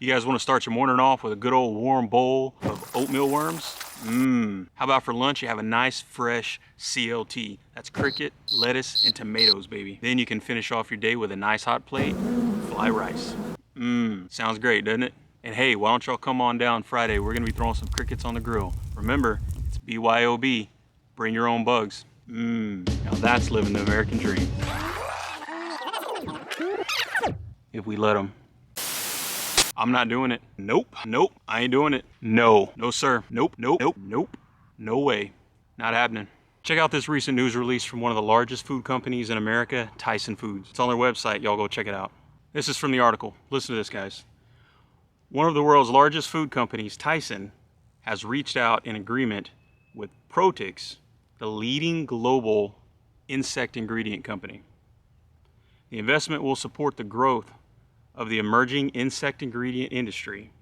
You guys want to start your morning off with a good old warm bowl of oatmeal worms? How about for lunch you have a nice fresh CLT? That's cricket, lettuce, and tomatoes, baby. Then you can finish off your day with a nice hot plate of fly rice. Sounds great, doesn't it? And hey, why don't y'all come on down Friday? We're gonna be throwing some crickets on the grill. Remember, it's BYOB. Bring your own bugs. Now that's living the American dream. If we let them. I'm not doing it. Nope, I ain't doing it. No sir. Nope, no way. Not happening. Check out this recent news release from one of the largest food companies in America, Tyson Foods. It's on their website, y'all go check it out. This is from the article. Listen to this, guys. One of the world's largest food companies, Tyson, has reached out in agreement with Protix, the leading global insect ingredient company. The investment will support the growth of the emerging insect ingredient industry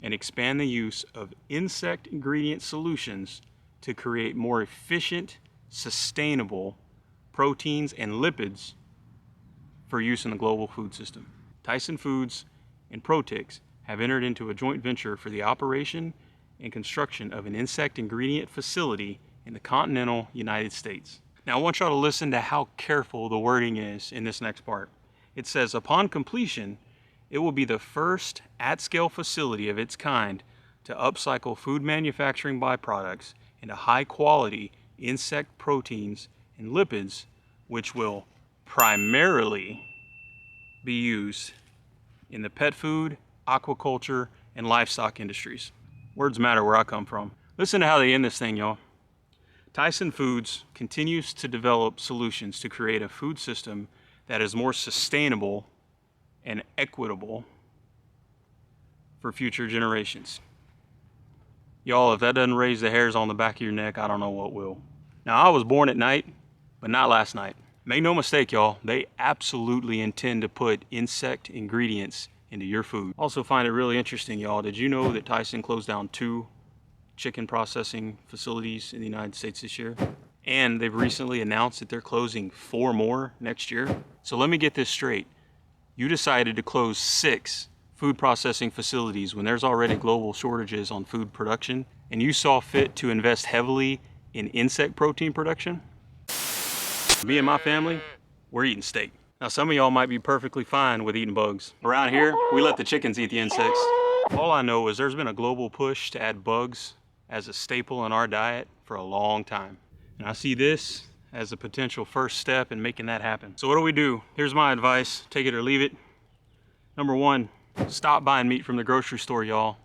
and expand the use of insect ingredient solutions to create more efficient, sustainable proteins and lipids for use in the global food system. Tyson Foods and Protix have entered into a joint venture for the operation and construction of an insect ingredient facility in the continental United States. Now I want y'all to listen to how careful the wording is in this next part. It says, upon completion, it will be the first at-scale facility of its kind to upcycle food manufacturing byproducts into high-quality insect proteins and lipids, which will primarily be used in the pet food, aquaculture, and livestock industries. Words matter where I come from. Listen to how they end this thing, y'all. Tyson Foods continues to develop solutions to create a food system that is more sustainable and equitable for future generations. Y'all, if that doesn't raise the hairs on the back of your neck, I don't know what will. Now, I was born at night, but not last night. Make no mistake, y'all, they absolutely intend to put insect ingredients into your food. Also find it really interesting, y'all. Did you know that Tyson closed down 2 chicken processing facilities in the United States this year? And they've recently announced that they're closing 4 more next year. So let me get this straight. You decided to close 6 food processing facilities when there's already global shortages on food production, and you saw fit to invest heavily in insect protein production? Me and my family, we're eating steak. Now some of y'all might be perfectly fine with eating bugs. Around here, we let the chickens eat the insects. All I know is there's been a global push to add bugs as a staple in our diet for a long time. And I see this as a potential first step in making that happen. So what do? Here's my advice, take it or leave it. Number 1, stop buying meat from the grocery store, y'all.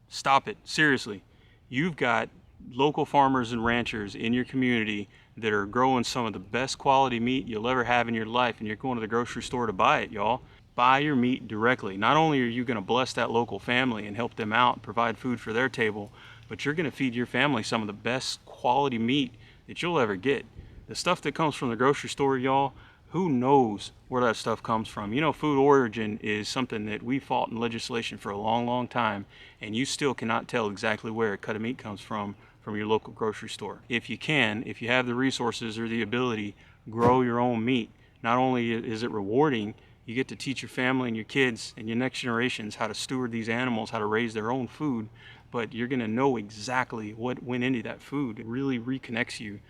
Stop it, seriously. You've got local farmers and ranchers in your community that are growing some of the best quality meat you'll ever have in your life, and you're going to the grocery store to buy it, y'all. Buy your meat directly. Not only are you gonna bless that local family and help them out, provide food for their table, but you're gonna feed your family some of the best quality meat that you'll ever get. The stuff that comes from the grocery store, y'all, who knows where that stuff comes from? You know, food origin is something that we fought in legislation for a long, long time, and you still cannot tell exactly where a cut of meat comes from your local grocery store. If you have the resources or the ability, grow your own meat. Not only is it rewarding, you get to teach your family and your kids and your next generations how to steward these animals, how to raise their own food, but you're gonna know exactly what went into that food. It really reconnects you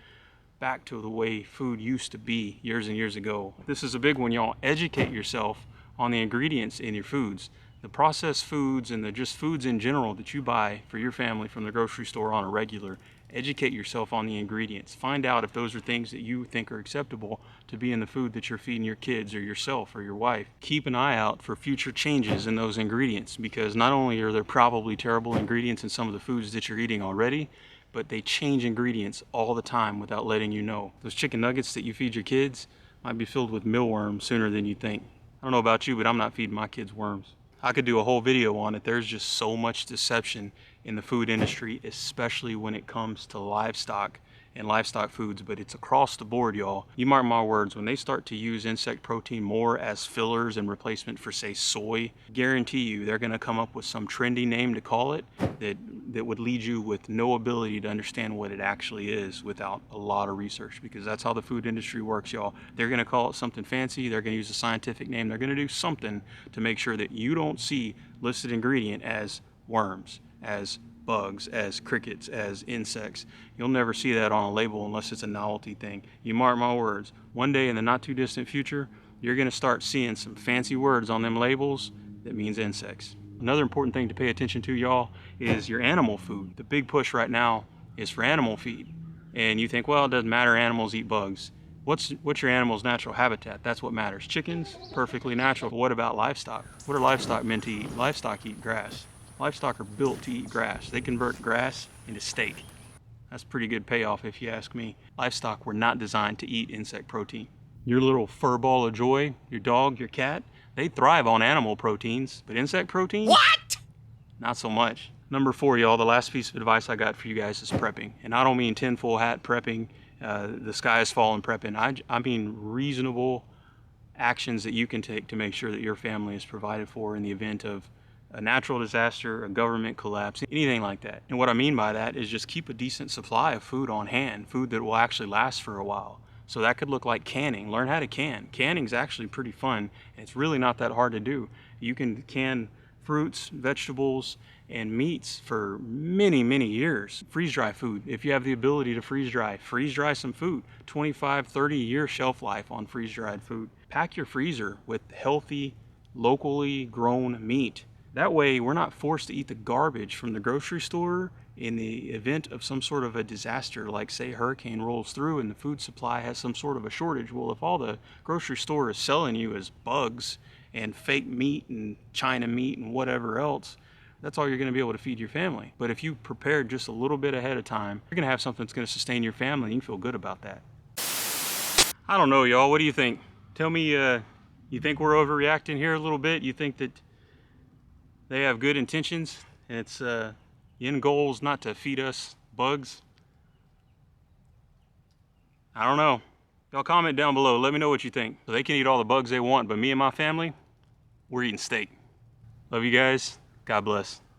back to the way food used to be years and years ago. This is a big one, y'all. Educate yourself on the ingredients in your foods. The processed foods and the just foods in general that you buy for your family from the grocery store on a regular. Educate yourself on the ingredients. Find out if those are things that you think are acceptable to be in the food that you're feeding your kids or yourself or your wife. Keep an eye out for future changes in those ingredients, because not only are there probably terrible ingredients in some of the foods that you're eating already, but they change ingredients all the time without letting you know. Those chicken nuggets that you feed your kids might be filled with mealworms sooner than you think. I don't know about you, but I'm not feeding my kids worms. I could do a whole video on it. There's just so much deception in the food industry, especially when it comes to livestock and livestock foods, but it's across the board, y'all. You mark my words, when they start to use insect protein more as fillers and replacement for, say, soy, guarantee you they're gonna come up with some trendy name to call it that would lead you with no ability to understand what it actually is without a lot of research, because that's how the food industry works, y'all. They're gonna call it something fancy, they're gonna use a scientific name, they're gonna do something to make sure that you don't see listed ingredient as worms, as bugs, as crickets, as insects. You'll never see that on a label unless it's a novelty thing. You mark my words, one day in the not too distant future, you're gonna start seeing some fancy words on them labels that means insects. Another important thing to pay attention to, y'all, is your animal food. The big push right now is for animal feed. And you think, well, it doesn't matter, animals eat bugs. What's your animal's natural habitat? That's what matters. Chickens, perfectly natural. But what about livestock? What are livestock meant to eat? Livestock eat grass. Livestock are built to eat grass. They convert grass into steak. That's pretty good payoff if you ask me. Livestock were not designed to eat insect protein. Your little fur ball of joy, your dog, your cat, they thrive on animal proteins, but insect protein? What? Not so much. Number 4, y'all, the last piece of advice I got for you guys is prepping. And I don't mean tinfoil hat prepping, the sky is falling prepping. I mean reasonable actions that you can take to make sure that your family is provided for in the event of a natural disaster, a government collapse, anything like that. And what I mean by that is just keep a decent supply of food on hand, food that will actually last for a while. So that could look like canning. Learn how to can. Canning's actually pretty fun, and it's really not that hard to do. You can can fruits, vegetables, and meats for many, many years. Freeze dry food. If you have the ability to freeze dry some food. 25, 30-year shelf life on freeze dried food. Pack your freezer with healthy, locally grown meat. That way, we're not forced to eat the garbage from the grocery store in the event of some sort of a disaster, like say hurricane rolls through and the food supply has some sort of a shortage. Well, if all the grocery store is selling you is bugs and fake meat and China meat and whatever else, that's all you're going to be able to feed your family. But if you prepare just a little bit ahead of time, you're going to have something that's going to sustain your family, and you can feel good about that. I don't know, y'all. What do you think? Tell me, you think we're overreacting here a little bit? You think that they have good intentions and it's the end goal is not to feed us bugs? I don't know. Y'all comment down below. Let me know what you think. So they can eat all the bugs they want, but me and my family, we're eating steak. Love you guys. God bless.